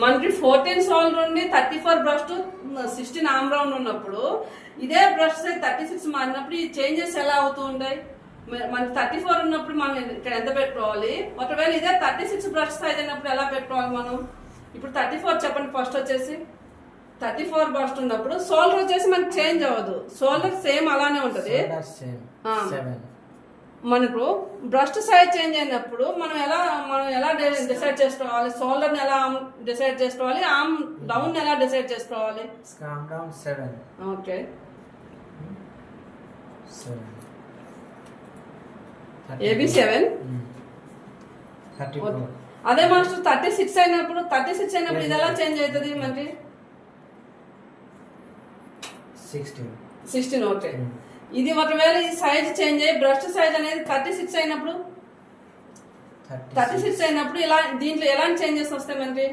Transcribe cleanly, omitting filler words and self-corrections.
మనకి 14 సాల్వ్ నుండి 34 brush 16 arm round ఉన్నప్పుడు ఇదే బ్రష్ సైజ్ 36 మారినప్పుడు ఈ చేంజెస్ ఎలా అవుతూ ఉంటాయి? మనకి 34 ఉన్నప్పుడు మనం ఇక్కడ ఎంత పెట్టుకోవాలి? ఒకవేళ ఇదే 36 బ్రష్ సైజ్ అయినప్పుడు ఎలా పెట్టుకోవాలి మనం? ఇప్పుడు 34 చెప్పండి. ఫస్ట్ వచ్చేసి 34 బ్రష్ ఉన్నప్పుడు షోల్డర్ వచ్చేసి మనకి చేంజ్ అవ్వదు, షోల్డర్ సేమ్ అలానే ఉంటది. మనకు బ్రష్ సైజ్ చేంజ్ అయినప్పుడు మనం ఎలా డిసైడ్ చేసుకోవాలి? షోల్డర్ ఎలా డిసైడ్ చేసుకోవాలి, ఆర్మ్ డౌన్ ఎలా డిసైడ్ చేసుకోవాలి? Okay, AB 7. అదే మాస్టర్ 36 అయినప్పుడు ఇది ఎలా చేంజ్ అవుతుంది మనకి? 16. ఓకే, ఇది ఒకవేళ ఈ సైజ్ చేంజ్ అయ్యి బ్రష్ సైజ్ అనేది 36 అయినప్పుడు ఇలా దీంట్లో ఎలాంటి చేంజెస్ వస్తాయి మనకి?